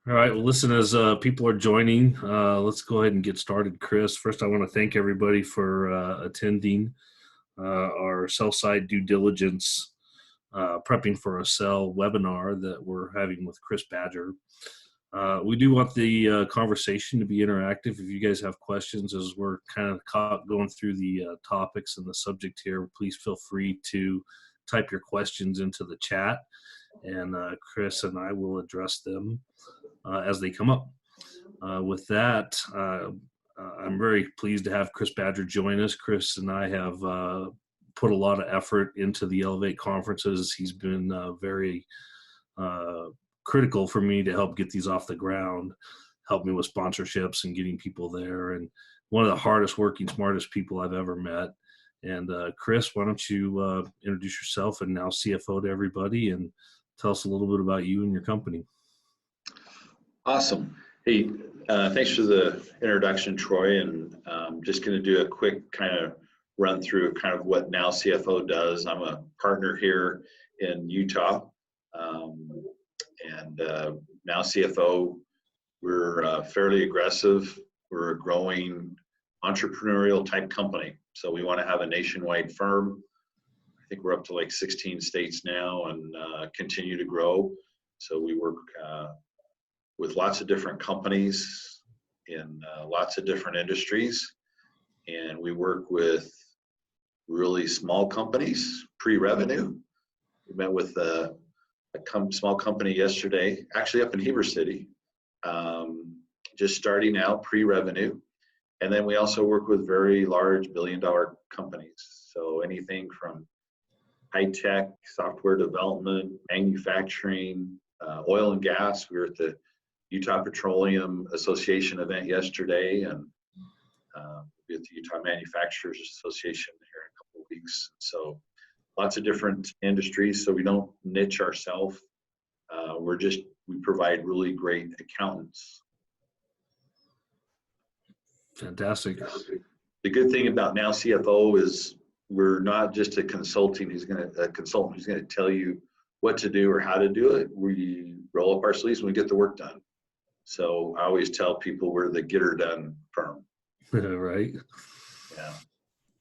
All right. Well, listen, as people are joining, let's go ahead and get started. Chris, first, I want to thank everybody for attending our sell side due diligence prepping for a sell webinar that we're having with Chris Badger. We do want the conversation to be interactive. If you guys have questions as we're kind of going through the topics and the subject here, please feel free to type your questions into the chat, and Chris and I will address them as they come up. With that, I'm very pleased to have Chris Badger join us. Chris and I have put a lot of effort into the Elevate conferences. He's been very critical for me to help get these off the ground, help me with sponsorships and getting people there. And one of the hardest working, smartest people I've ever met. And Chris, why don't you introduce yourself, and now CFO to everybody, and tell us a little bit about you and your company. Awesome. Hey, thanks for the introduction, Troy. And just going to do a quick kind of run through kind of what Now CFO does. I'm a partner here in Utah. Now CFO, we're fairly aggressive. We're a growing entrepreneurial type company. So we want to have a nationwide firm. I think we're up to like 16 states now, and continue to grow. So we work with lots of different companies in lots of different industries. And we work with really small companies, pre-revenue. We met with a small company yesterday, actually up in Heber City, just starting out, pre-revenue. And then we also work with very large billion-dollar companies. So anything from high-tech, software development, manufacturing, oil and gas. We were at the Utah Petroleum Association event yesterday, and we'll be at the Utah Manufacturers Association here in a couple of weeks. So lots of different industries, so we don't niche ourselves. We provide really great accountants. Fantastic. The good thing about Now CFO is we're not just a consultant who's going to tell you what to do or how to do it. We roll up our sleeves and we get the work done. So I always tell people we're the get her done firm. Right. Yeah.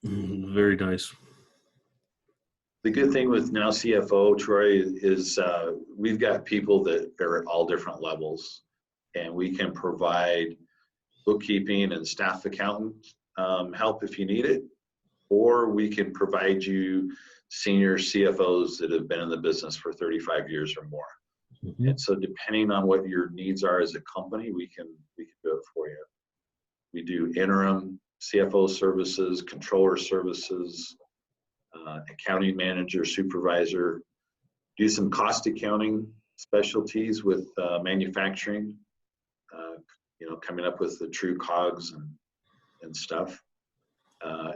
Very nice. The good thing with Now CFO, Troy, is we've got people that are at all different levels, and we can provide bookkeeping and staff accountant help if you need it, or we can provide you senior CFOs that have been in the business for 35 years or more. Mm-hmm. And so depending on what your needs are as a company, we can do it for you. We do interim CFO services, controller services, accounting manager, supervisor, do some cost accounting specialties with manufacturing, coming up with the true COGS and stuff,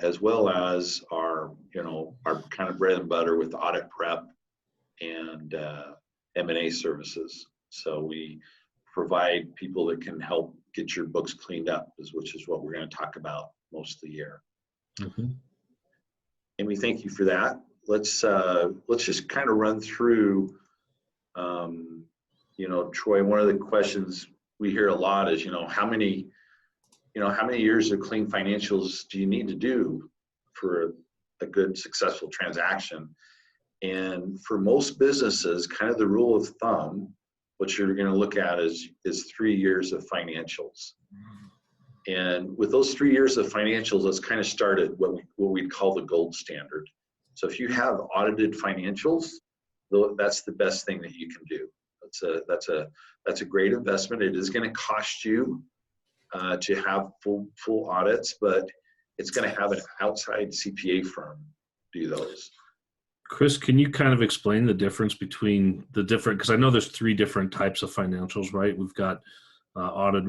as well as our kind of bread and butter with audit prep and M&A services. So we provide people that can help get your books cleaned up, which is what we're going to talk about most of the year. Mm-hmm. And we thank you for that. Let's just kind of run through, Troy, one of the questions we hear a lot is, how many years of clean financials do you need to do for a good, successful transaction? And for most businesses, kind of the rule of thumb, what you're going to look at is 3 years of financials. And with those 3 years of financials, let's kind of start at what we'd call the gold standard. So if you have audited financials, that's the best thing that you can do. That's a great investment. It is going to cost you to have full audits, but it's going to have an outside CPA firm do those. Chris, can you kind of explain the difference between because I know there's 3 different types of financials, right? We've got audited,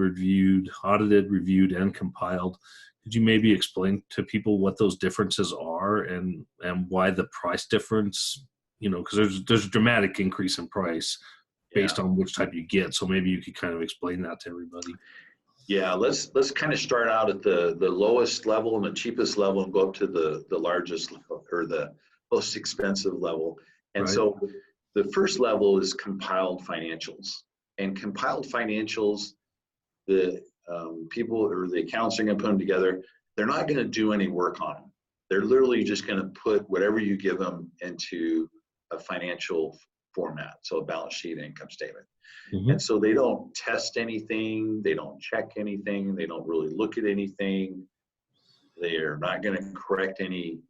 reviewed, and compiled. Could you maybe explain to people what those differences are and why the price difference, because there's a dramatic increase in price based on which type you get. So maybe you could kind of explain that to everybody. Yeah, let's kind of start out at the lowest level and the cheapest level and go up to the largest level, or the most expensive level. And right. So the first level is compiled financials. And compiled financials, the people or the accountants are going to put them together. They're not going to do any work on them. They're literally just going to put whatever you give them into a financial format, so a balance sheet, income statement. Mm-hmm. And so they don't test anything, they don't check anything, they don't really look at anything. They're not going to correct any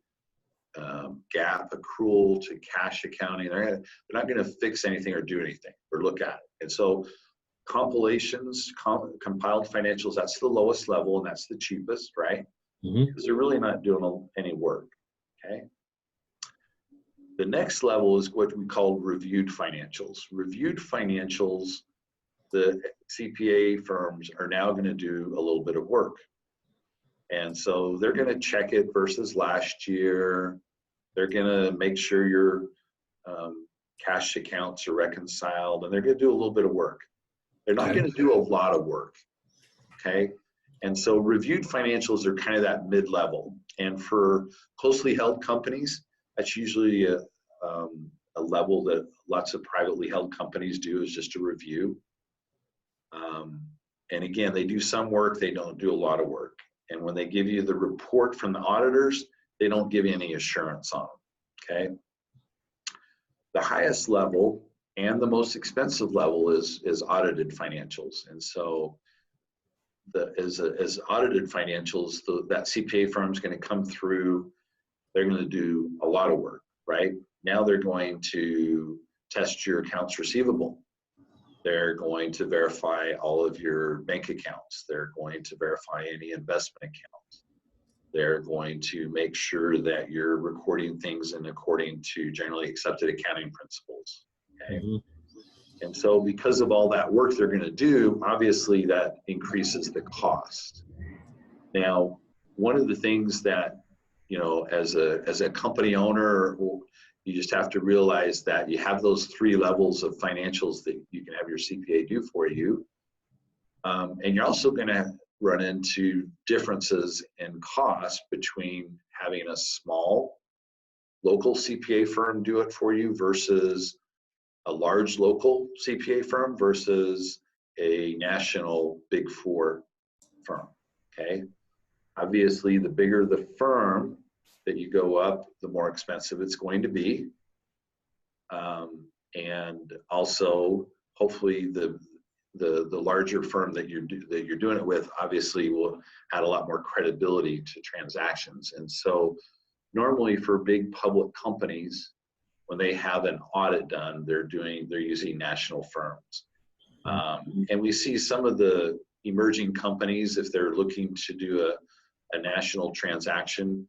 gap accrual to cash accounting. They're not going to fix anything or do anything or look at it. And so compilations, compiled financials, that's the lowest level and that's the cheapest, right? Mm-hmm. Because they're really not doing any work, okay? The next level is what we call reviewed financials. Reviewed financials, the CPA firms are now going to do a little bit of work. And so they're going to check it versus last year. They're going to make sure your cash accounts are reconciled, and they're going to do a little bit of work. They're not going to do a lot of work, okay? And so reviewed financials are kind of that mid-level. And for closely held companies, that's usually a level that lots of privately held companies do, is just a review. And again, they do some work, they don't do a lot of work. And when they give you the report from the auditors, they don't give you any assurance on them, okay? The highest level and the most expensive level is audited financials. And so as audited financials, that CPA firm is going to come through, they're going to do a lot of work, right? Now they're going to test your accounts receivable. They're going to verify all of your bank accounts. They're going to verify any investment accounts. They're going to make sure that you're recording things in according to generally accepted accounting principles. Okay. Mm-hmm. And so because of all that work they're going to do, obviously that increases the cost. Now, one of the things that, you know, as a company owner, you just have to realize that you have those three levels of financials that you can have your CPA do for you. And you're also going to run into differences in cost between having a small local CPA firm do it for you versus a large local CPA firm versus a national Big Four firm, okay? Obviously, the bigger the firm that you go up, the more expensive it's going to be. And also, hopefully, the larger firm that you're doing it with obviously will add a lot more credibility to transactions. And so, normally for big public companies, when they have an audit done, they're using national firms. And we see some of the emerging companies, if they're looking to do a national transaction,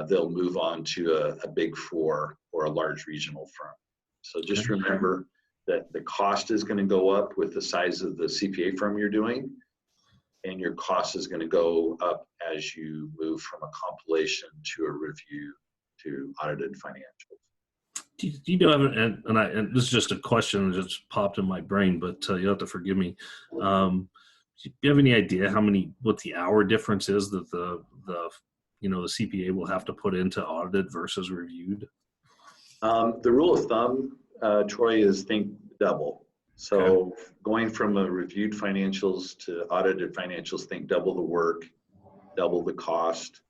they'll move on to a Big Four or a large regional firm. So just remember that the cost is going to go up with the size of the CPA firm you're doing, and your cost is going to go up as you move from a compilation to a review to audited financials. Do you know, and this is just a question that just popped in my brain, but you'll have to forgive me. Do you have any idea what the hour difference is that the CPA will have to put into audited versus reviewed? The rule of thumb, Troy, is think double. So going from a reviewed financials to audited financials, think double the work, double the cost.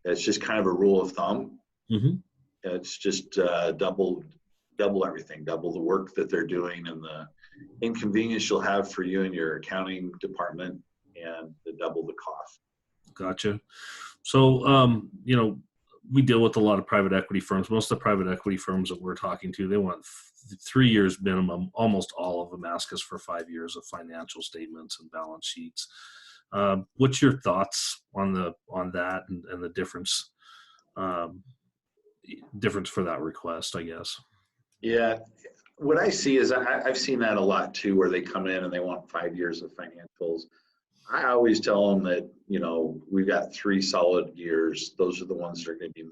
It's just kind of a rule of thumb. Mm-hmm. It's just double everything, double the work that they're doing and the inconvenience you'll have for you and your accounting department, and double the cost. Gotcha. So, we deal with a lot of private equity firms. Most of the private equity firms that we're talking to, they want 3 years minimum. Almost all of them ask us for 5 years of financial statements and balance sheets. What's your thoughts on that and the difference for that request, I guess? Yeah, what I see is I've seen that a lot too, where they come in and they want 5 years of financials. I always tell them that, we've got 3 solid years. Those are the ones that are going to be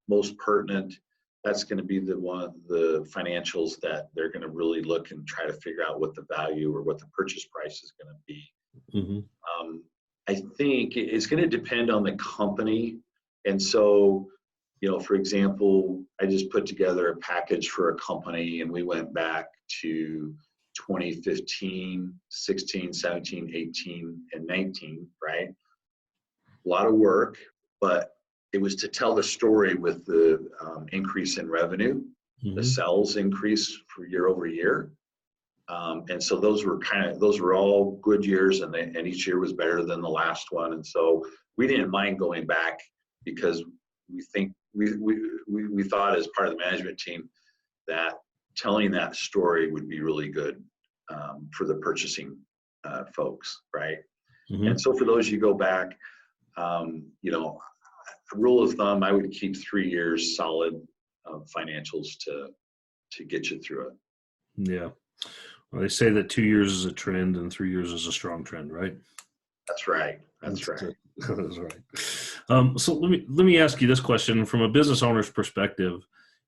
most pertinent. That's going to be the financials that they're going to really look and try to figure out what the value or what the purchase price is going to be. Mm-hmm. I think it's going to depend on the company. And so, for example, I just put together a package for a company and we went back to 2015, 16, 17, 18, and 19, right? A lot of work, but it was to tell the story with the increase in revenue, the sales increase for year over year. And so those were all good years, and each year was better than the last one. And so we didn't mind going back because we thought as part of the management team that telling that story would be really good for the purchasing folks, right? And so for those you go back, rule of thumb, I would keep 3 years solid financials to get you through it. Yeah. Well, they say that 2 years is a trend and 3 years is a strong trend, right? That's right. That's right. That's right. So let me ask you this question from a business owner's perspective.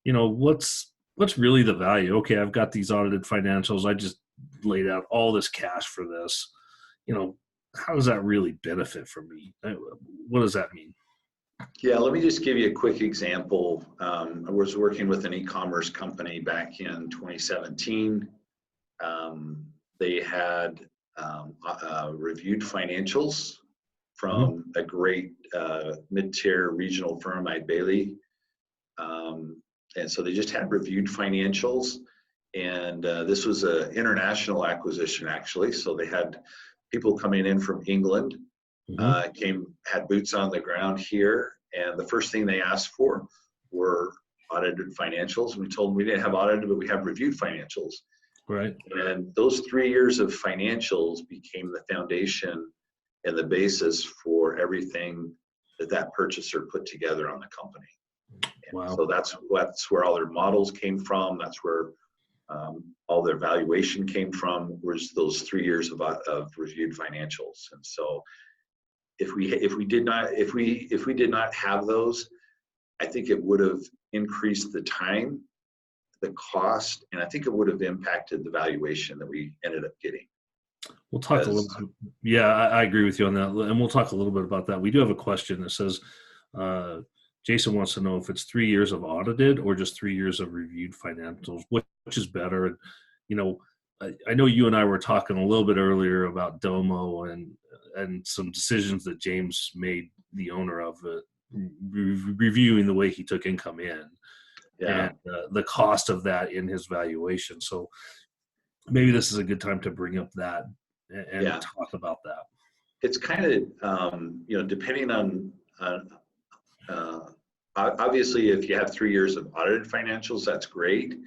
What's really the value? Okay, I've got these audited financials. I just laid out all this cash for this. How does that really benefit for me? What does that mean? Yeah, let me just give you a quick example. I was working with an e-commerce company back in 2017. They had reviewed financials from a great mid-tier regional firm, Bailey. And so they just had reviewed financials. And this was an international acquisition, actually. So they had people coming in from England, had boots on the ground here. And the first thing they asked for were audited financials. We told them we didn't have audited, but we have reviewed financials. Right. And those 3 years of financials became the foundation and the basis for everything that purchaser put together on the company. Wow. So that's where all their models came from. That's where all their valuation came from, was those 3 years of reviewed financials. And so if we did not have those, I think it would have increased the time, the cost, and I think it would have impacted the valuation that we ended up getting. We'll talk a little bit. Yeah, I agree with you on that. And we'll talk a little bit about that. We do have a question that says, Jason wants to know if it's 3 years of audited or just 3 years of reviewed financials, which is better. And, I know you and I were talking a little bit earlier about Domo and some decisions that James made, the owner of it, reviewing the way he took income in. Yeah. And the cost of that in his valuation. So maybe this is a good time to bring up that and talk about that. It's kind of, depending on obviously, if you have 3 years of audited financials, that's great.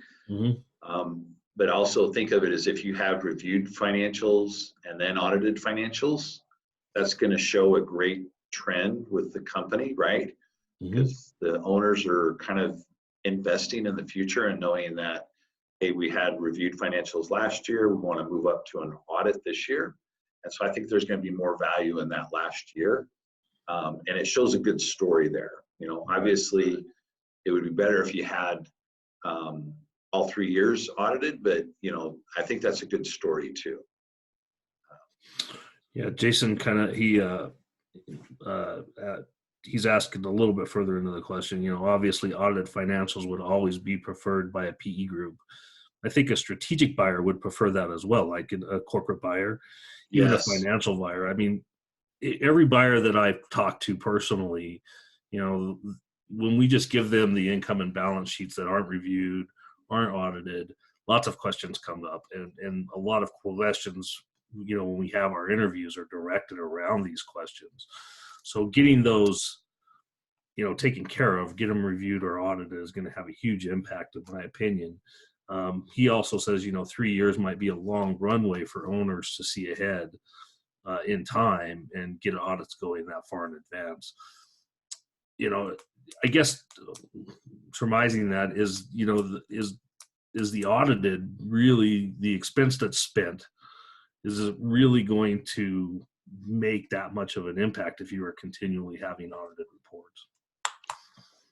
But also think of it as if you have reviewed financials and then audited financials, that's going to show a great trend with the company, right? Because the owners are kind of investing in the future and knowing that, hey, we had reviewed financials last year, we want to move up to an audit this year. And so I think there's going to be more value in that last year. And it shows a good story there. Obviously it would be better if you had all 3 years audited, but I think that's a good story too. Yeah, Jason he's asking a little bit further into the question. Obviously audited financials would always be preferred by a PE group. I think a strategic buyer would prefer that as well, like a corporate buyer, even a financial buyer. I mean, every buyer that I've talked to personally, when we just give them the income and balance sheets that aren't reviewed, aren't audited, lots of questions come up, and a lot of questions, when we have our interviews, are directed around these questions. So getting those, taken care of, get them reviewed or audited, is going to have a huge impact, in my opinion. He also says, 3 years might be a long runway for owners to see ahead in time and get audits going that far in advance. I guess surmising that is the audited really the expense that's spent? Is it really going to make that much of an impact if you are continually having audited reports?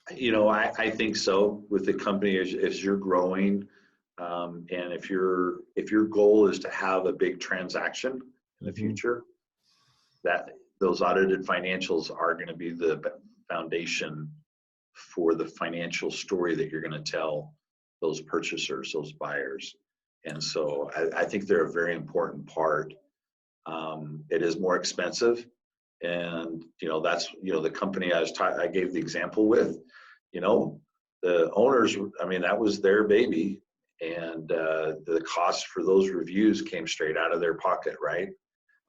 I think so with the company as you're growing, and if your goal is to have a big transaction in the future, that those audited financials are going to be the foundation for the financial story that you're going to tell those purchasers, those buyers. And so I think they're a very important part. It is more expensive. And, that's, the company I gave the example with, the owners, I mean, that was their baby. And the cost for those reviews came straight out of their pocket, right?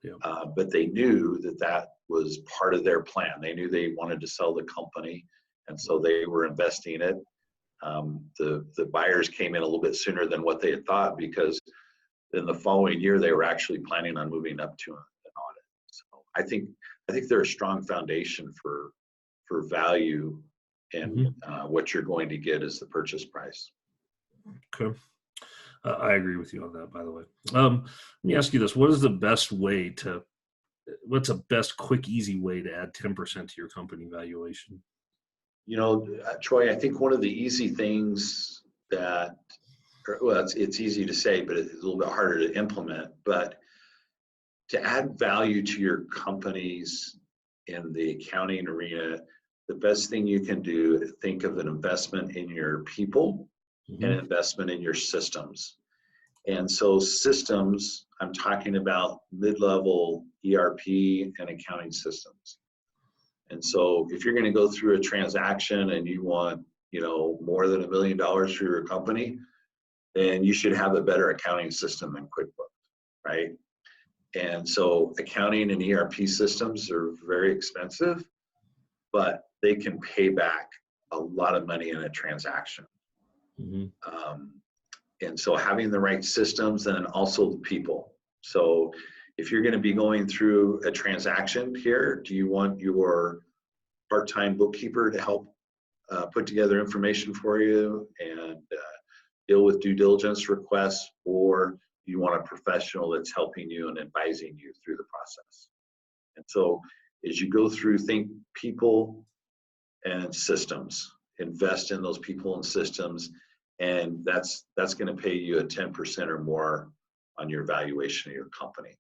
Yeah. But they knew that was part of their plan. They knew they wanted to sell the company, and so they were investing in it. The buyers came in a little bit sooner than what they had thought, because in the following year they were actually planning on moving up to an audit. So I think they're a strong foundation for value, and what you're going to get is the purchase price. Okay. I agree with you on that, by the way. Let me ask you this. What's a best quick, easy way to add 10% to your company valuation? Troy, I think one of the easy things that, well, it's easy to say, but it's a little bit harder to implement, but to add value to your companies in the accounting arena, the best thing you can do is think of an investment in your people and an investment in your systems. And so systems, I'm talking about mid-level ERP and accounting systems. And so if you're going to go through a transaction and you want, more than $1 million for your company, then you should have a better accounting system than QuickBooks, right? And so accounting and ERP systems are very expensive, but they can pay back a lot of money in a transaction. And so having the right systems, and also the people. So if you're going to be going through a transaction here, do you want your part-time bookkeeper to help put together information for you and deal with due diligence requests, or do you want a professional that's helping you and advising you through the process? And so as you go through, think people and systems, invest in those people and systems, and that's going to pay you a 10% or more on your valuation of your company,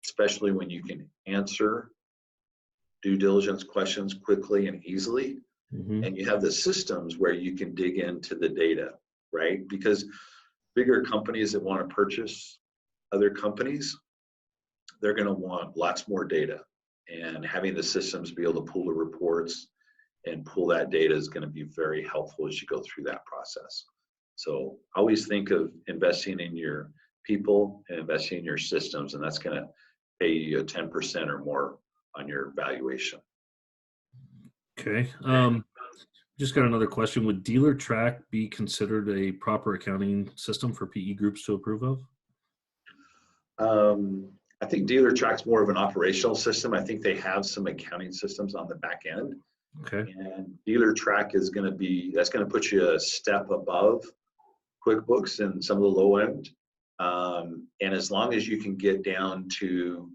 especially when you can answer due diligence questions quickly and easily. And you have the systems where you can dig into the data, right? Because bigger companies that want to purchase other companies, they're going to want lots more data, and having the systems be able to pull the reports and pull that data is going to be very helpful as you go through that process. So always think of investing in your people and investing in your systems, and that's going to pay you a 10% or more on your valuation. Okay. Just got another question. Would DealerTrack be considered a proper accounting system for PE groups to approve of? I think DealerTrack's more of an operational system. I think they have some accounting systems on the back end. Okay. And DealerTrack is going to that's going to put you a step above QuickBooks and some of the low end. And as long as you can get down to,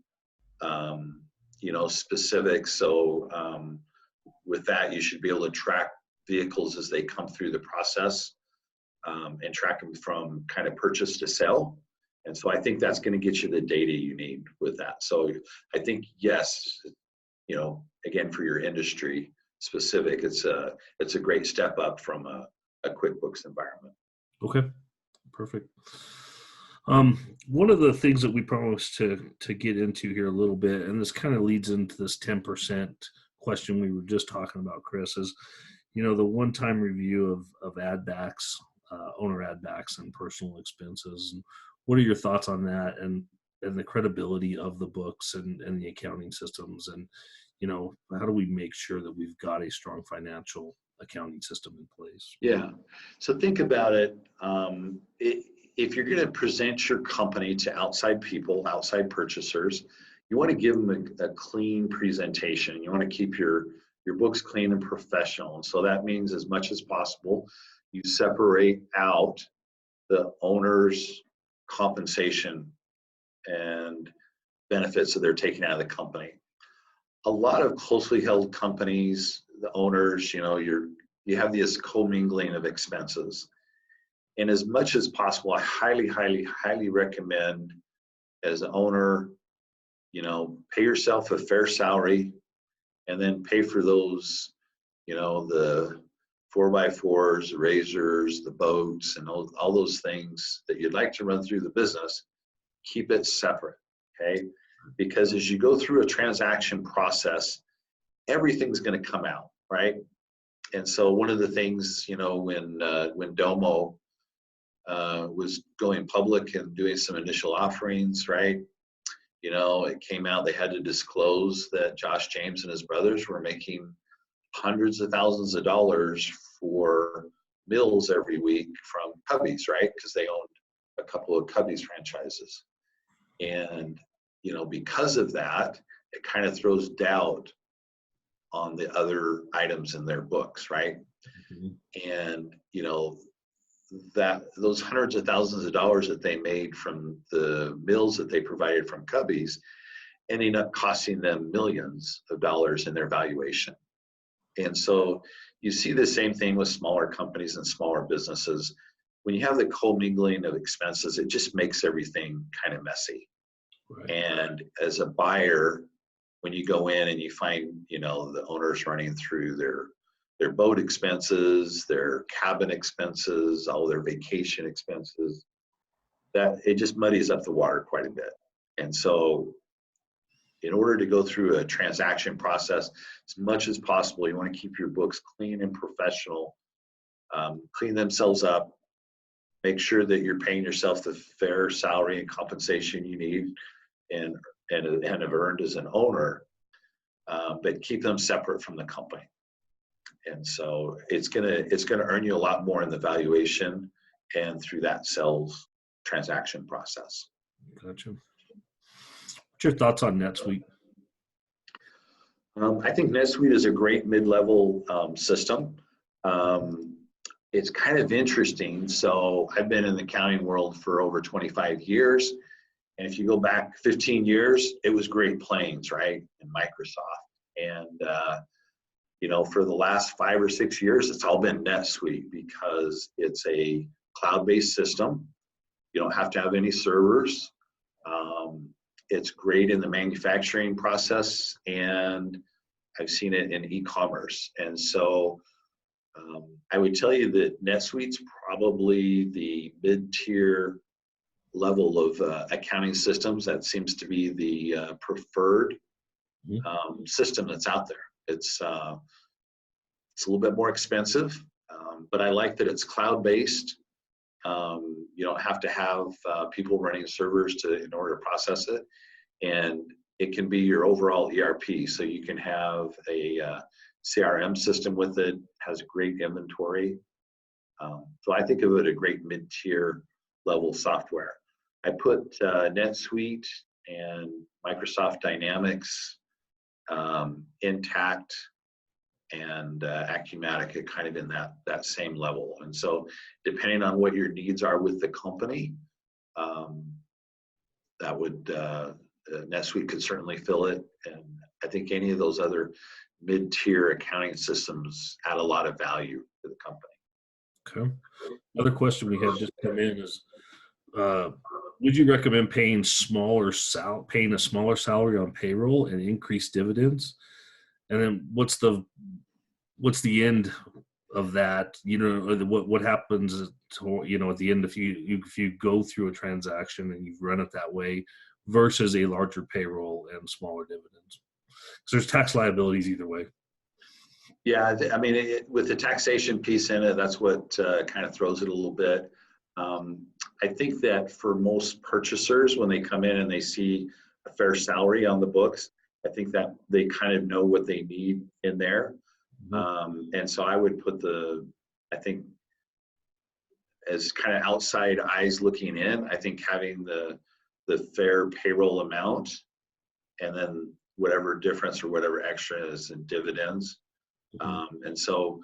specifics. So with that, you should be able to track vehicles as they come through the process, and track them from kind of purchase to sale. And so I think that's going to get you the data you need with that. So I think, yes, again, for your industry specific, it's a great step up from a QuickBooks environment. Okay, perfect. One of the things that we promised to get into here a little bit, and this kind of leads into this 10% question we were just talking about, Chris, is, the one-time review of add backs, owner add backs and personal expenses. And what are your thoughts on that, and the credibility of the books and the accounting systems? And, how do we make sure that we've got a strong financial accounting system in place? Yeah. So think about it. If you're going to present your company to outside people, outside purchasers, you want to give them a clean presentation. You want to keep your books clean and professional. And so that means, as much as possible, you separate out the owner's compensation and benefits that they're taking out of the company. A lot of closely held companies, the owners, you have this commingling of expenses. And as much as possible, I highly, highly, highly recommend, as an owner, pay yourself a fair salary, and then pay for those, the 4x4s, razors, the boats, and all those things that you'd like to run through the business, keep it separate, okay? Because as you go through a transaction process, everything's going to come out, right? And so one of the things, when Domo was going public and doing some initial offerings, right? It came out, they had to disclose that Josh James and his brothers were making hundreds of thousands of dollars for meals every week from Cubbies, right? Because they owned a couple of Cubbies franchises. And, because of that, it kind of throws doubt on the other items in their books, right? Mm-hmm. And, that those hundreds of thousands of dollars that they made from the meals that they provided from Cubbies ending up costing them millions of dollars in their valuation. And so you see the same thing with smaller companies and smaller businesses. When you have the commingling of expenses, it just makes everything kind of messy. Right. And as a buyer, when you go in and you find, the owners running through their boat expenses, their cabin expenses, all their vacation expenses, that it just muddies up the water quite a bit. And so in order to go through a transaction process, as much as possible, you want to keep your books clean and professional, clean themselves up, make sure that you're paying yourself the fair salary and compensation you need and have earned as an owner, but keep them separate from the company. And so it's gonna earn you a lot more in the valuation and through that sales transaction process. Gotcha. What's your thoughts on NetSuite? I think NetSuite is a great mid-level system. It's kind of interesting. So I've been in the accounting world for over 25 years. And if you go back 15 years, it was Great Plains, right? And Microsoft. And, for the last 5 or 6 years, it's all been NetSuite because it's a cloud-based system. You don't have to have any servers. It's great in the manufacturing process, and I've seen it in e-commerce. And so I would tell you that NetSuite's probably the mid-tier level of accounting systems. That seems to be the preferred system that's out there. It's a little bit more expensive, but I like that it's cloud-based. You don't have to have people running servers in order to process it, and it can be your overall ERP. So you can have a CRM system with it, has great inventory. So I think of it a great mid-tier level software. I put NetSuite and Microsoft Dynamics, Intact, and Acumatica kind of in that same level. And so depending on what your needs are with the company, that would NetSuite could certainly fill it. And I think any of those other mid-tier accounting systems add a lot of value to the company. Okay. Another question we had just come in is, would you recommend paying a smaller salary on payroll and increase dividends? And then what's the end of that? What happens to, at the end if you go through a transaction and you've run it that way versus a larger payroll and smaller dividends? Because there's tax liabilities either way. Yeah, I mean, with the taxation piece in it, that's what kind of throws it a little bit. I think that for most purchasers, when they come in and they see a fair salary on the books, I think that they kind of know what they need in there. And so I would put I think as kind of outside eyes looking in, I think having the fair payroll amount and then whatever difference or whatever extra is in dividends. And so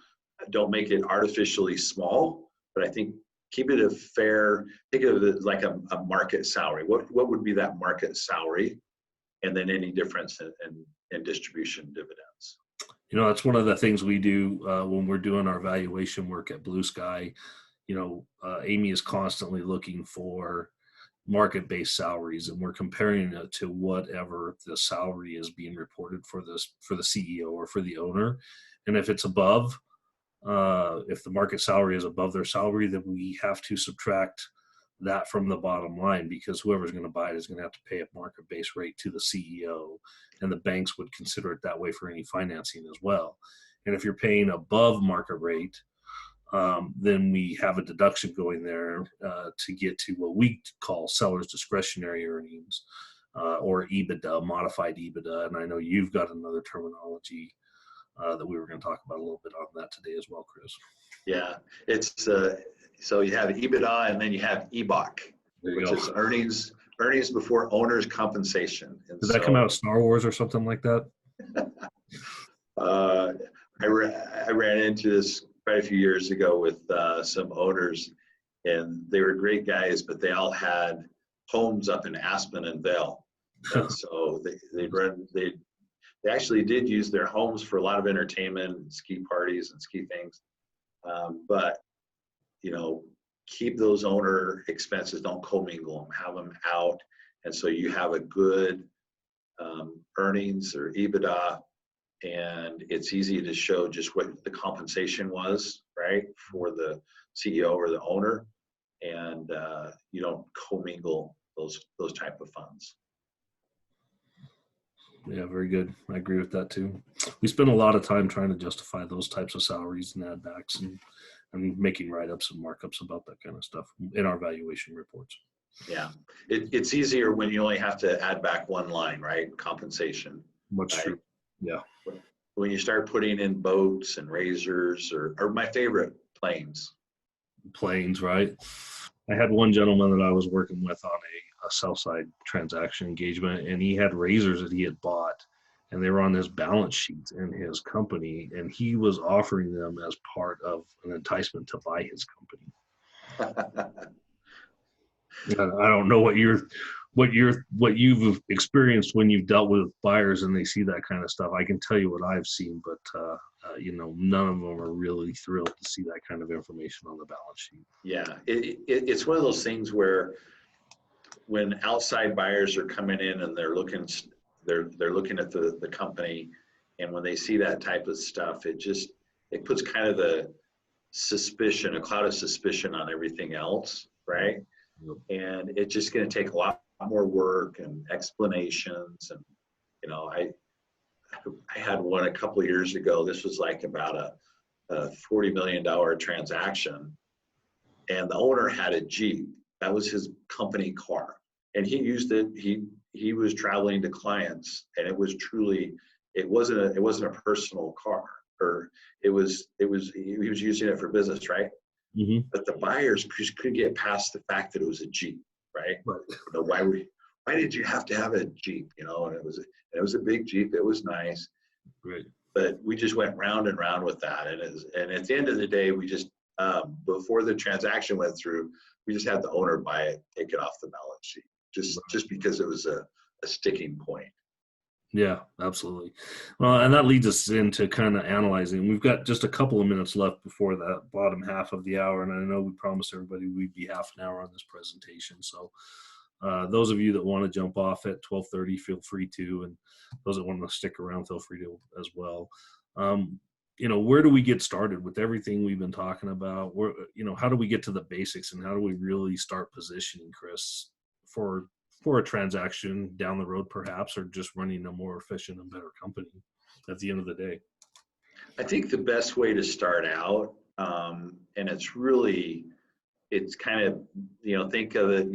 don't make it artificially small, but I think keep it think of it like a market salary. What would be that market salary? And then any difference in distribution dividends. That's one of the things we do when we're doing our valuation work at Blue Sky. Amy is constantly looking for market-based salaries, and we're comparing it to whatever the salary is being reported for the CEO or for the owner. And if it's above, If the market salary is above their salary, then we have to subtract that from the bottom line, because whoever's going to buy it is going to have to pay a market-based rate to the CEO, and the banks would consider it that way for any financing as well. And if you're paying above market rate, then we have a deduction going there to get to what we call seller's discretionary earnings, or EBITDA, modified EBITDA. And I know you've got another terminology that we were going to talk about a little bit on that today as well, Chris. Yeah, it's so you have EBITDA and then you have EBOC, which is earnings before owner's compensation. And Did that come out of Star Wars or something like that? I ran into this quite a few years ago with some owners, and they were great guys, but they all had homes up in Aspen and Vail, and so they actually did use their homes for a lot of entertainment and ski parties and ski things, but keep those owner expenses, don't commingle them, have them out, and so you have a good earnings or EBITDA. And it's easy to show just what the compensation was, right, for the CEO or the owner, and you don't commingle those type of funds. Yeah, very good. I agree with that too. We spend a lot of time trying to justify those types of salaries and add backs and making write-ups and markups about that kind of stuff in our valuation reports. Yeah, it's easier when you only have to add back one line, right? Compensation. Much right? true. Yeah. When you start putting in boats and razors, or my favorite, planes. Planes, right? I had one gentleman that I was working with on a sell side transaction engagement, and he had razors that he had bought, and they were on his balance sheet in his company, and he was offering them as part of an enticement to buy his company. I don't know what you've experienced when you've dealt with buyers and they see that kind of stuff. I can tell you what I've seen, but none of them are really thrilled to see that kind of information on the balance sheet. Yeah, it's one of those things where when outside buyers are coming in and they're looking at the company, and when they see that type of stuff, it puts kind of a cloud of suspicion on everything else, right? Yep. And it's just going to take a lot more work and explanations. And I had one a couple of years ago. This was like about a $40 million transaction, and the owner had a Jeep. That was his company car, and he used it. He was traveling to clients, and it wasn't a personal car, or he was using it for business, right? Mm-hmm. But the buyers just couldn't get past the fact that it was a Jeep, right? Why did you have to have a Jeep? And it was a big Jeep. It was nice. Right. But we just went round and round with that, and at the end of the day, we just before the transaction went through, we just had the owner buy it, take it off the balance sheet, just because it was a sticking point. Yeah, absolutely. Well, and that leads us into kind of analyzing. We've got just a couple of minutes left before that bottom half of the hour, and I know we promised everybody we'd be half an hour on this presentation. So those of you that want to jump off at 12:30, feel free to, and those that want to stick around, feel free to as well. Where do we get started with everything we've been talking about? How do we get to the basics, and how do we really start positioning, Chris, for a transaction down the road, perhaps, or just running a more efficient and better company at the end of the day? I think the best way to start out, and it's kind of, think of it,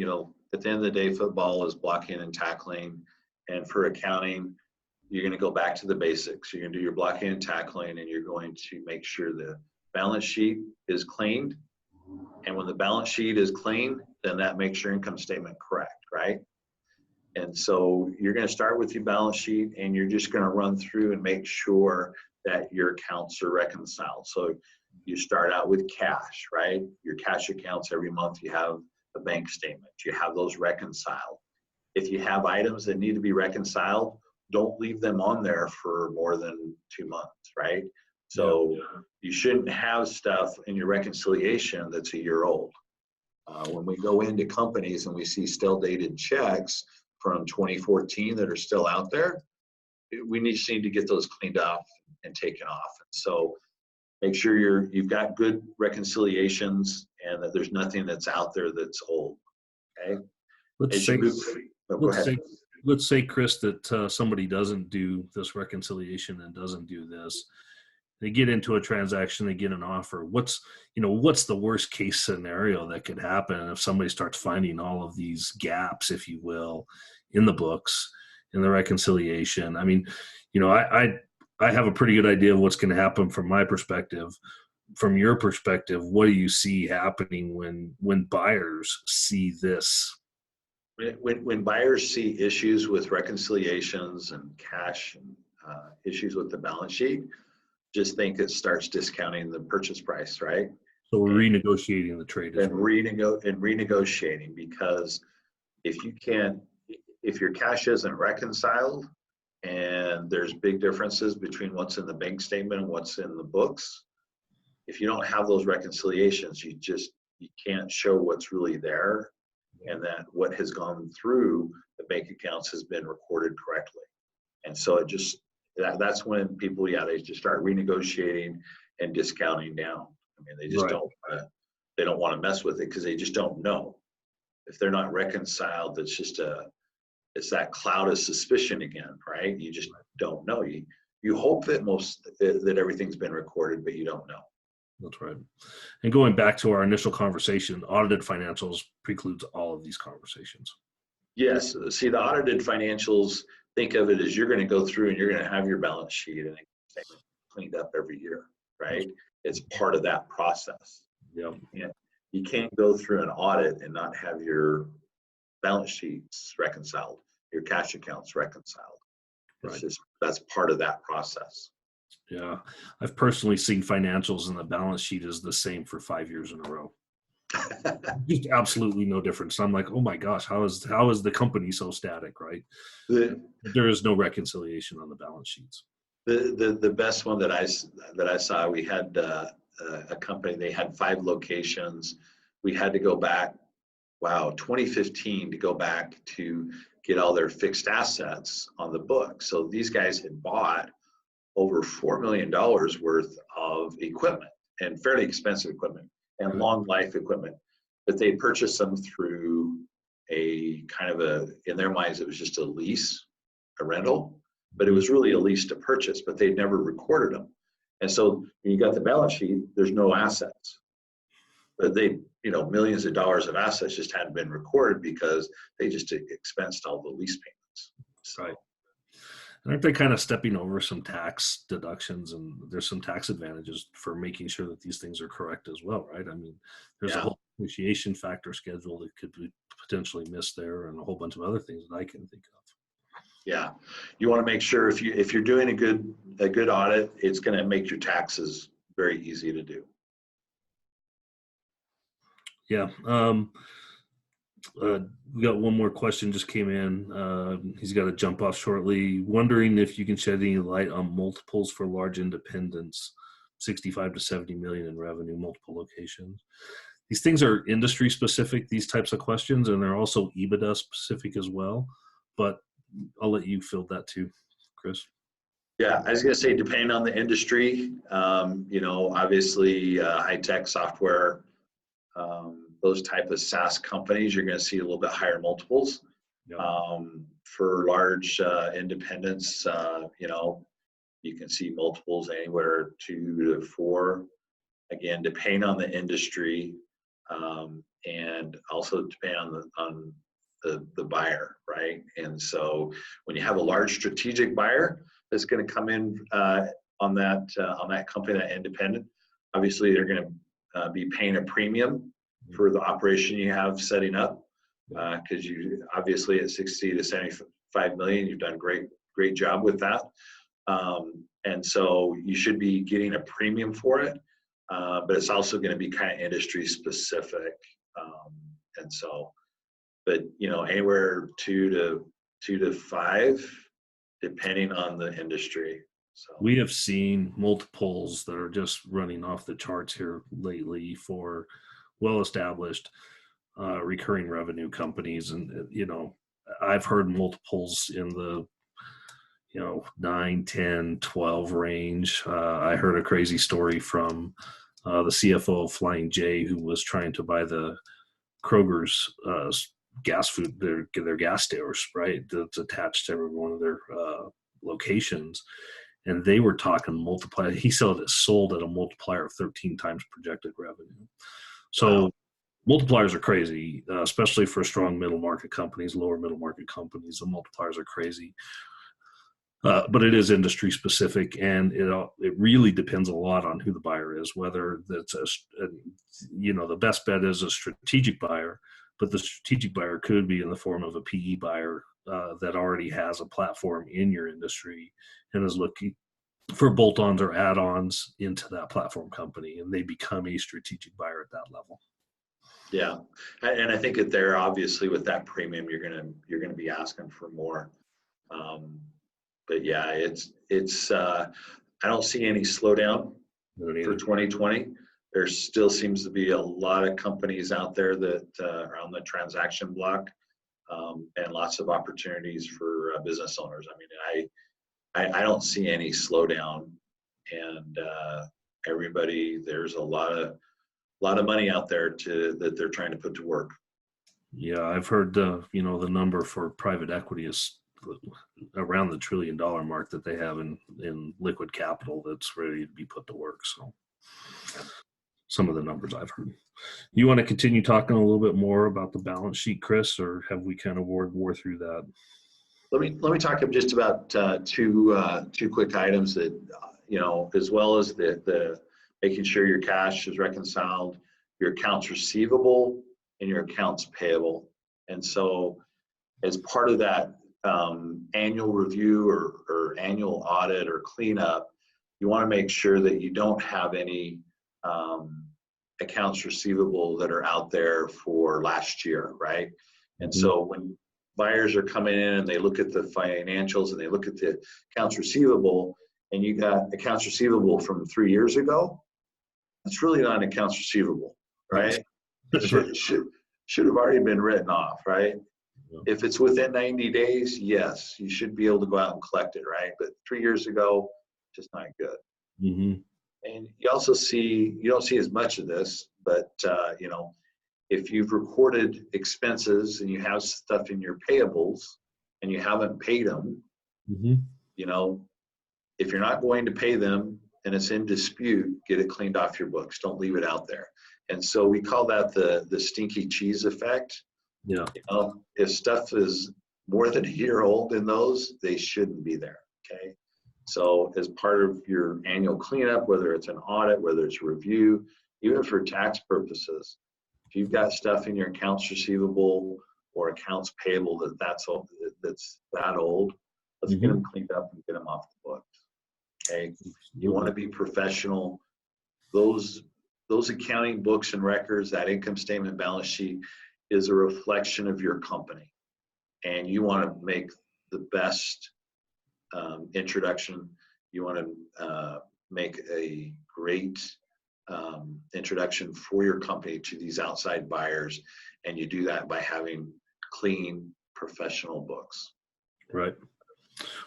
at the end of the day, football is blocking and tackling. And for accounting, you're going to go back to the basics. You're going to do your blocking and tackling, and you're going to make sure the balance sheet is cleaned. And when the balance sheet is clean, then that makes your income statement correct, right? And so you're going to start with your balance sheet, and you're just going to run through and make sure that your accounts are reconciled. So you start out with cash, right? Your cash accounts every month, you have a bank statement. You have those reconciled. If you have items that need to be reconciled, don't leave them on there for more than 2 months, right? So you shouldn't have stuff in your reconciliation that's a year old. When we go into companies and we see still dated checks from 2014 that are still out there, we just need to get those cleaned up and taken off. And so Make sure you've got good reconciliations and that there's nothing that's out there that's old. Okay. Let's As you say, move, oh, go let's ahead. say, let's say, Chris, that somebody doesn't do this reconciliation and doesn't do this. They get into a transaction, they get an offer. What's the worst case scenario that could happen if somebody starts finding all of these gaps, if you will, in the books, in the reconciliation? I mean, I have a pretty good idea of what's going to happen from my perspective. From your perspective, what do you see happening when buyers see this? When buyers see issues with reconciliations and cash and issues with the balance sheet, just think it starts discounting the purchase price, right? So we're renegotiating the trade as And well. renegotiating, because if your cash isn't reconciled and there's big differences between what's in the bank statement and what's in the books, if you don't have those reconciliations, you can't show what's really there and that what has gone through the bank accounts has been recorded correctly. And so that's when people, they just start renegotiating and discounting down. I mean, they just Right. they don't want to mess with it because they just don't know. If they're not reconciled, it's that cloud of suspicion again, right? You just don't know. You hope that everything's been recorded, but you don't know. That's right. And going back to our initial conversation, audited financials precludes all of these conversations. Yes. See, the audited financials, think of it as you're going to go through and you're going to have your balance sheet and statement cleaned up every year, right? It's part of that process. Yeah. You can't go through an audit and not have your balance sheets reconciled, your cash accounts reconciled. That's part of that process. Yeah. I've personally seen financials and the balance sheet is the same for 5 years in a row. Just absolutely no difference. I'm like, oh my gosh, how is the company so static, right? There is no reconciliation on the balance sheets. The best one that I saw, we had a company, they had 5 locations. We had to go back, 2015 to go back to get all their fixed assets on the book. So these guys had bought over $4 million worth of equipment, and fairly expensive equipment and long life equipment, but they purchased them through a kind of in their minds, it was just a lease, a rental, but it was really a lease to purchase, but they'd never recorded them. And so when you got the balance sheet, there's no assets, but millions of dollars of assets just hadn't been recorded because they just expensed all the lease payments. So, right. And aren't they kind of stepping over some tax deductions, and there's some tax advantages for making sure that these things are correct as well, right? I mean, there's a whole depreciation factor schedule that could be potentially missed there, and a whole bunch of other things that I can think of. Yeah, you want to make sure if you're doing a good audit, it's going to make your taxes very easy to do. Yeah. We got one more question just came in. He's got to jump off shortly. Wondering if you can shed any light on multiples for large independents, 65 to 70 million in revenue, multiple locations. These things are industry specific, these types of questions, and they're also EBITDA specific as well. But I'll let you fill that too, Chris. Yeah, I was going to say, depending on the industry, obviously high-tech software, those type of SaaS companies, you're going to see a little bit higher multiples. Yep. For large independents, you can see multiples anywhere 2 to 4. Again, depending on the industry, and also depending on the buyer, right? And so when you have a large strategic buyer that's going to come in on that company, that independent, obviously they're going to be paying a premium for the operation you have setting up, because you obviously at 60 to 75 million, you've done great job with that, and so you should be getting a premium for it, but it's also going to be kind of industry specific, and so, but anywhere 2 to 5, depending on the industry. So we have seen multiples that are just running off the charts here lately for well-established recurring revenue companies, and I've heard multiples in the 9, 10, 12 range. I heard a crazy story from the CFO of Flying J, who was trying to buy the Kroger's gas food, their gas stores, right? That's attached to every one of their locations. And they were talking multiplier. He sold at a multiplier of 13 times projected revenue. So Wow. multipliers are crazy, especially for strong middle market companies, lower middle market companies. The multipliers are crazy. But it is industry specific, and it really depends a lot on who the buyer is. Whether that's the best bet is a strategic buyer, but the strategic buyer could be in the form of a PE buyer that already has a platform in your industry and is looking for bolt-ons or add-ons into that platform company, and they become a strategic buyer at that level. Yeah, and I think that there, obviously, with that premium, you're gonna be asking for more. But yeah, it's I don't see any slowdown for 2020. There still seems to be a lot of companies out there that are on the transaction block, and lots of opportunities for business owners. I mean, I don't see any slowdown, and there's a lot of money out there that they're trying to put to work. Yeah, I've heard the number for private equity is around the $1 trillion mark that they have in liquid capital that's ready to be put to work. So some of the numbers I've heard. You want to continue talking a little bit more about the balance sheet, Chris, or have we kind of wore through that? Let me talk just about two quick items that as well as the making sure your cash is reconciled, your accounts receivable, and your accounts payable. And so, as part of that annual review or annual audit or cleanup, you want to make sure that you don't have any accounts receivable that are out there for last year, right? And so when buyers are coming in and they look at the financials and they look at the accounts receivable, and you got accounts receivable from 3 years ago, it's really not an accounts receivable, right? It should have already been written off, right? Yeah. If it's within 90 days, yes, you should be able to go out and collect it, right? But 3 years ago, just not good. Mm-hmm. And you don't see as much of this, but if you've recorded expenses and you have stuff in your payables and you haven't paid them, if you're not going to pay them and it's in dispute, get it cleaned off your books. Don't leave it out there. And so we call that the stinky cheese effect. Yeah. If stuff is more than a year old in those, they shouldn't be there. Okay. So as part of your annual cleanup, whether it's an audit, whether it's a review, even for tax purposes, if you've got stuff in your accounts receivable or accounts payable that's that old, let's get them cleaned up and get them off the books. Okay. You want to be professional. Those accounting books and records, that income statement, balance sheet is a reflection of your company. And you want to make the best introduction. You want to make a great introduction for your company to these outside buyers. And you do that by having clean, professional books. Right.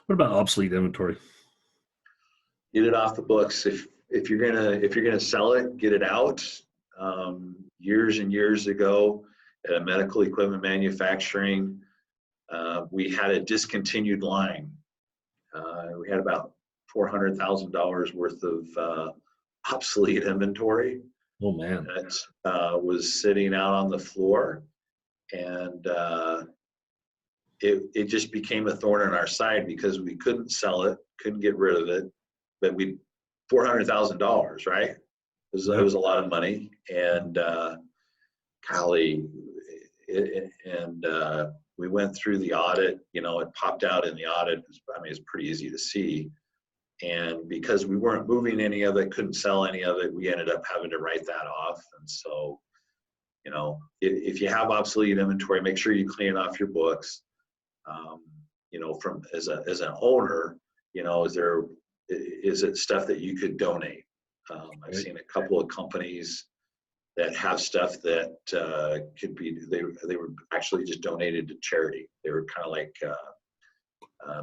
What about obsolete inventory? Get it off the books. If you're gonna sell it, get it out. Years and years ago, at a medical equipment manufacturing, we had a discontinued line. We had about $400,000 worth of obsolete inventory. Oh man, that was sitting out on the floor, and it just became a thorn in our side because we couldn't sell it, couldn't get rid of it, but $400,000, right? It was a lot of money, and golly, we went through the audit. It popped out in the audit. It's pretty easy to see. And because we weren't moving any of it, couldn't sell any of it, we ended up having to write that off. And so, if you have obsolete inventory, make sure you clean off your books. From as an owner, is it stuff that you could donate? I've seen a couple of companies that have stuff that could be, they were actually just donated to charity. They were kind of like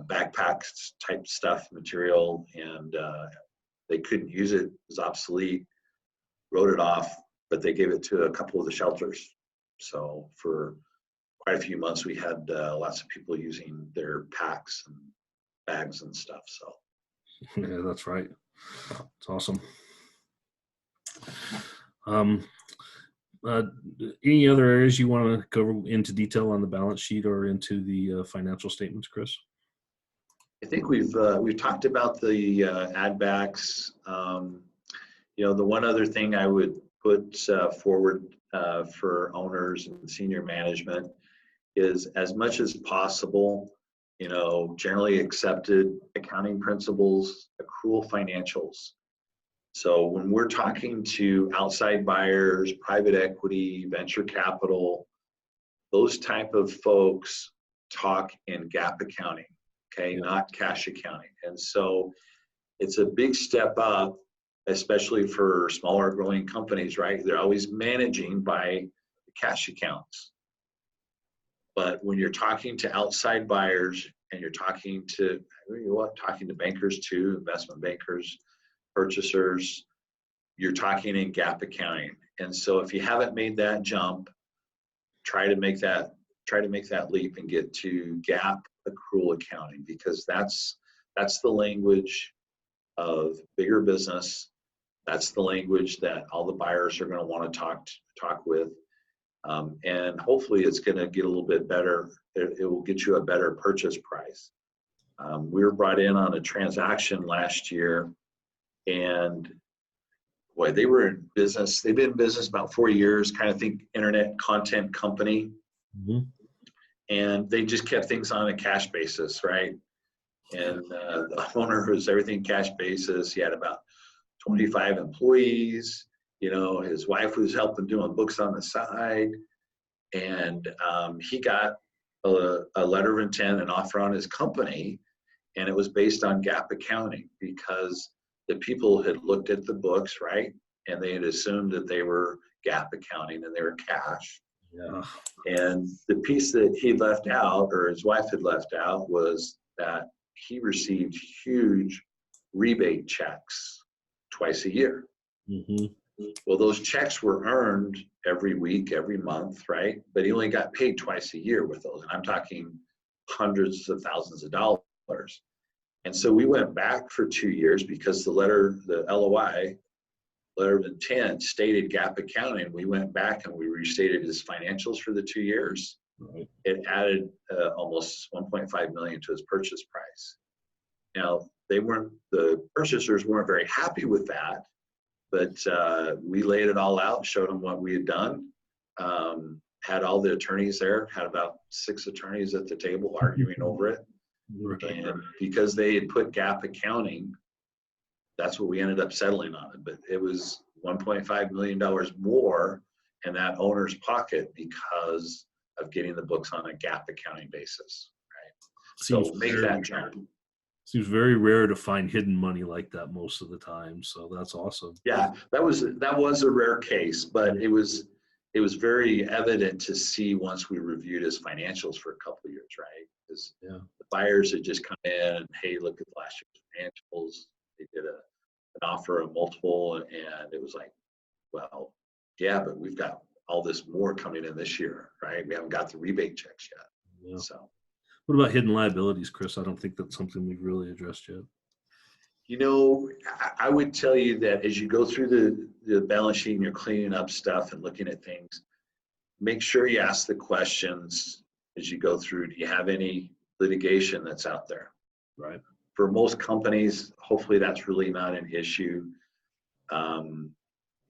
backpacks type stuff, material, and they couldn't use it. It was obsolete, wrote it off, but they gave it to a couple of the shelters. So for quite a few months, we had lots of people using their packs and bags and stuff. So Yeah, that's right. It's awesome. Um, uh, any other areas you want to cover into detail on the balance sheet or into the financial statements, Chris? I think we've talked about the add backs. You know, the one other thing I would put forward for owners and senior management is, as much as possible, you know, generally accepted accounting principles, accrual financials. So when we're talking to outside buyers, private equity, venture capital, those type of folks talk in GAAP accounting, okay, not cash accounting. And so it's a big step up, especially for smaller growing companies, right? They're always managing by cash accounts. But when you're talking to outside buyers and you're talking to, talking to bankers too, investment bankers, purchasers, you're talking in GAAP accounting. And so if you haven't made that jump, try to make that leap and get to GAAP accrual accounting, because that's the language of bigger business. That's the language that all the buyers are going to want to talk with. And hopefully it's going to get a little bit better. It will get you a better purchase price. We were brought in on a transaction last year, and boy, they were in business. They've been in business about 4 years, kind of think internet content company. Mm-hmm. And they just kept things on a cash basis, right? And the owner was everything cash basis. He had about 25 employees. You know, his wife was helping doing books on the side. And he got a letter of intent, an offer on his company. And it was based on GAAP accounting, because the people had looked at the books, right? And they had assumed that they were GAAP accounting and they were cash. Yeah. And the piece that he left out, or his wife had left out, was that he received huge rebate checks twice a year. Mm-hmm. Well, those checks were earned every week, every month, right? But he only got paid twice a year with those. And I'm talking hundreds of thousands of dollars. And so we went back for 2 years because the LOI, letter of intent, stated GAAP accounting. We went back and we restated his financials for the 2 years. Right. It added almost 1.5 million to his purchase price. Now, the purchasers weren't very happy with that, but we laid it all out, showed them what we had done, had all the attorneys there, had about 6 attorneys at the table arguing over it. Right. And because they had put GAAP accounting, that's what we ended up settling on. But it was $1.5 million more in that owner's pocket because of getting the books on a GAAP accounting basis, right? So make that jump. Seems very rare to find hidden money like that most of the time. So that's awesome. Yeah, that was a rare case, but it was very evident to see once we reviewed his financials for a couple of years, right? Because the buyers had just come in and, hey, look at last year's financials. They did an offer, a multiple, and it was like, well, yeah, but we've got all this more coming in this year, right? We haven't got the rebate checks yet. Yeah. So, what about hidden liabilities, Chris? I don't think that's something we've really addressed yet. You know, I would tell you that as you go through the balance sheet and you're cleaning up stuff and looking at things, make sure you ask the questions as you go through. Do you have any litigation that's out there? Right. For most companies, hopefully that's really not an issue.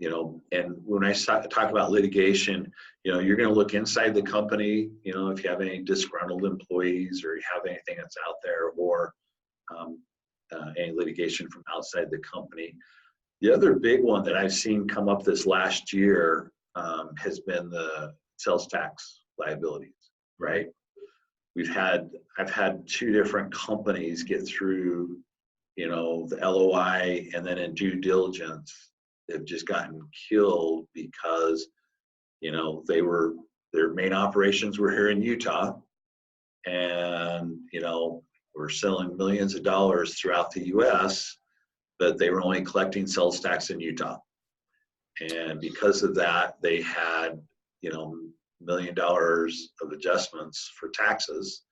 You know, and when I talk about litigation, you know, you're going to look inside the company, you know, if you have any disgruntled employees or you have anything that's out there, or any litigation from outside the company. The other big one that I've seen come up this last year has been the sales tax liabilities, right? I've had 2 different companies get through, you know, the LOI, and then in due diligence, they've just gotten killed because, you know, their main operations were here in Utah, and, you know, were selling millions of dollars throughout the U.S., but they were only collecting sales tax in Utah. And because of that, they had, $1 million of adjustments for taxes,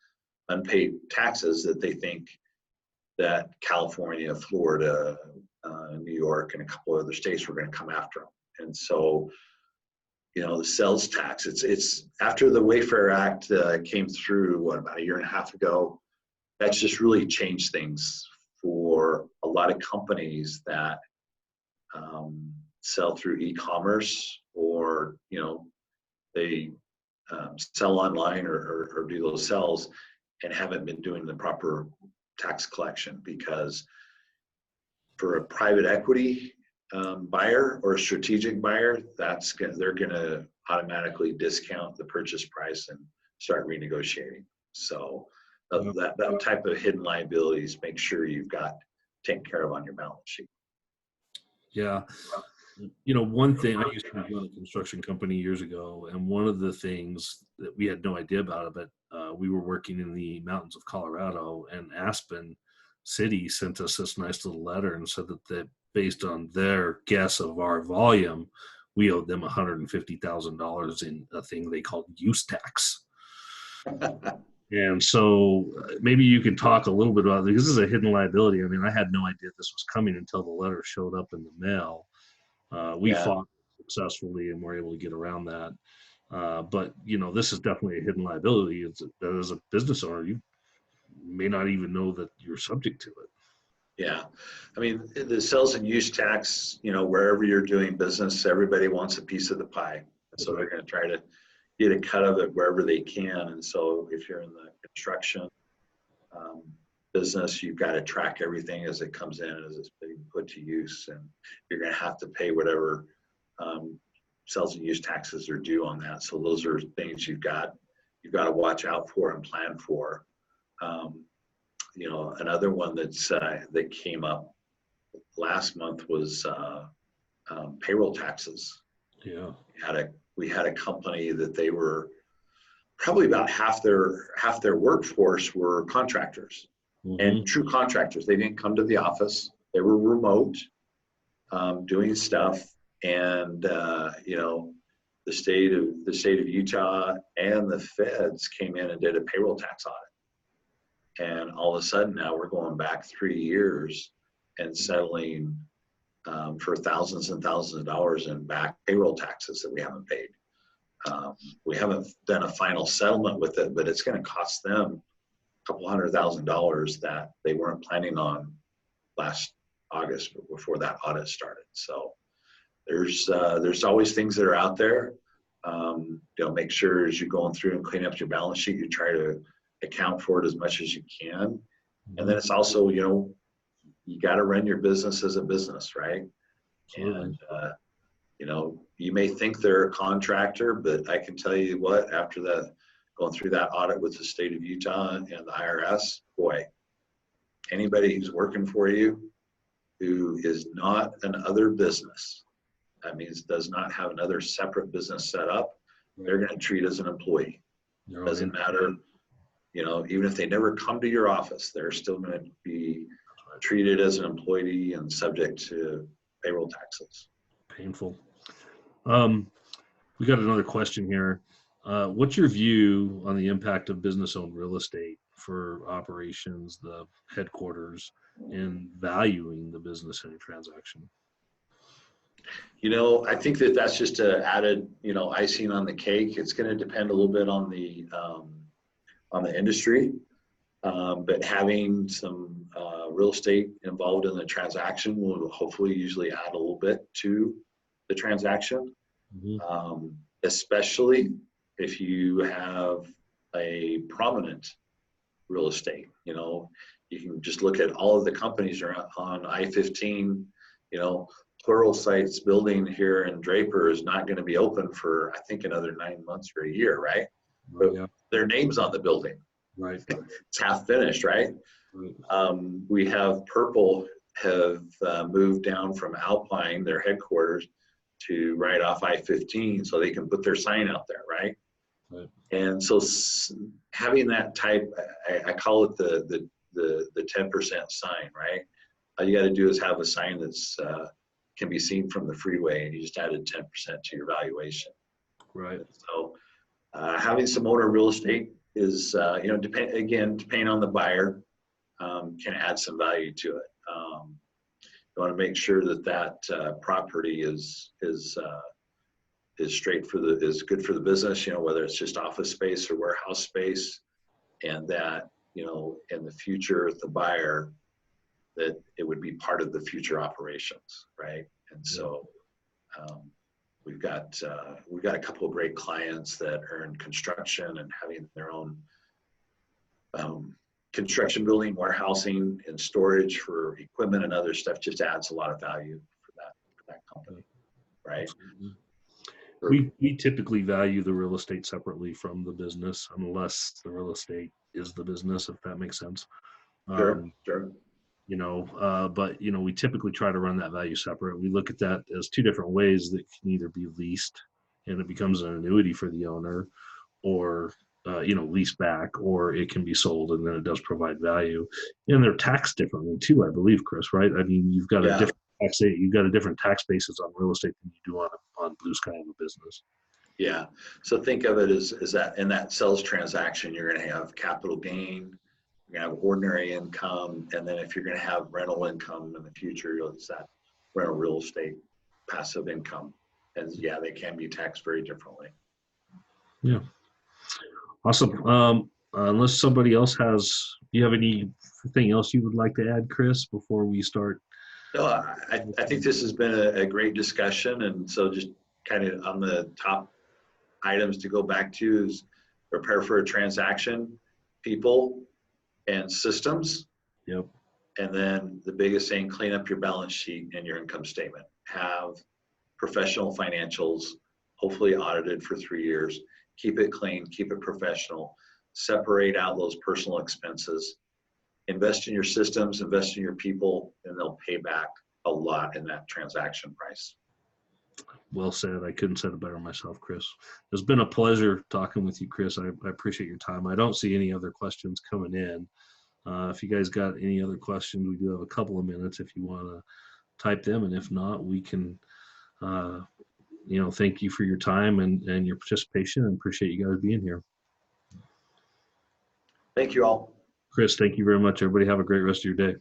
unpaid taxes that they think that California, Florida, New York, and a couple of other states were going to come after them. And so, the sales tax, it's after the Wayfair Act came through, about a year and a half ago, that's just really changed things for a lot of companies that sell through e-commerce, or they sell online or do those sales and haven't been doing the proper tax collection. Because for a private equity buyer or a strategic buyer, they're going to automatically discount the purchase price and start renegotiating. So that type of hidden liabilities, make sure you've got taken care of on your balance sheet. Yeah. One thing, I used to run a construction company years ago, and one of the things that we had no idea about it, but we were working in the mountains of Colorado, and Aspen City sent us this nice little letter and said that based on their guess of our volume, we owed them $150,000 in a thing they called use tax. And so maybe you can talk a little bit about it, because this is a hidden liability. I mean, I had no idea this was coming until the letter showed up in the mail. We fought successfully and were able to get around that. But, this is definitely a hidden liability. As a business owner, you may not even know that you're subject to it. Yeah. I mean, the sales and use tax, wherever you're doing business, everybody wants a piece of the pie. So they're going to try to get a cut of it wherever they can. And so if you're in the construction business, you've got to track everything as it comes in, as it's being put to use, and you're going to have to pay whatever sales and use taxes are due on that. So those are things you've got to watch out for and plan for. Another one that came up last month was payroll taxes. Yeah, we had a company that they were probably about half their workforce were contractors. Mm-hmm. And true contractors. They didn't come to the office. They were remote, doing stuff. And the state of Utah and the feds came in and did a payroll tax audit. And all of a sudden now we're going back 3 years and settling for thousands and thousands of dollars in back payroll taxes that we haven't paid. We haven't done a final settlement with it, but it's going to cost them a couple $100,000 that they weren't planning on last August before that audit started. So there's always things that are out there. Make sure as you're going through and clean up your balance sheet, you try to account for it as much as you can. And then it's also, you got to run your business as a business, right? And, you may think they're a contractor, but I can tell you what, after that, going through that audit with the state of Utah and the IRS, boy, anybody who's working for you who is not another business, that means does not have another separate business set up, they're going to treat as an employee. Doesn't matter, even if they never come to your office, they're still going to be treated as an employee and subject to payroll taxes. Painful. We got another question here. What's your view on the impact of business-owned real estate for operations, the headquarters, and valuing the business in a transaction? I think that's just an added, icing on the cake. It's going to depend a little bit on the industry, but having some real estate involved in the transaction will hopefully usually add a little bit to the transaction, especially if you have a prominent real estate. You can just look at all of the companies around on I-15. Pluralsight's building here in Draper is not going to be open for, I think, another 9 months or a year, right? But their name's on the building. Right. It's half finished, right? We have Purple have moved down from Alpine, their headquarters, to right off I-15 so they can put their sign out there, right? And so having that type, I call it the the 10% sign, right? All you got to do is have a sign that's can be seen from the freeway, and you just added 10% to your valuation. Right. So having some owner real estate is, depending on the buyer, can add some value to it. You want to make sure that property is is good for the business. Whether it's just office space or warehouse space, and that in the future, the buyer, that it would be part of the future operations, right? And so we've got a couple of great clients that are in construction and having their own construction building, warehousing, and storage for equipment and other stuff. Just adds a lot of value for that company, right? We typically value the real estate separately from the business, unless the real estate is the business, if that makes sense. Sure. But we typically try to run that value separate. We look at that as two different ways that can either be leased and it becomes an annuity for the owner, or lease back, or it can be sold and then it does provide value. And they're taxed differently too, I believe, Chris, right? I mean, you've got a different tax basis on real estate than you do on blue sky of a business. Yeah. So think of it as that in that sales transaction, you're going to have capital gain, you're going to have ordinary income, and then if you're going to have rental income in the future, it's that rental real estate passive income. And they can be taxed very differently. Yeah. Awesome. Unless somebody else do you have anything else you would like to add, Chris, before we start? No, I think this has been a great discussion. And so just kind of on the top items to go back to is prepare for a transaction, people, and systems. Yep. And then the biggest thing, clean up your balance sheet and your income statement. Have professional financials, hopefully audited for 3 years. Keep it clean, keep it professional. Separate out those personal expenses. Invest in your systems, invest in your people, and they'll pay back a lot in that transaction price. Well said. I couldn't say it better myself, Chris. It's been a pleasure talking with you, Chris. I appreciate your time. I don't see any other questions coming in. If you guys got any other questions, we do have a couple of minutes if you want to type them. And if not, we can, thank you for your time and your participation, and appreciate you guys being here. Thank you all. Chris, thank you very much. Everybody have a great rest of your day.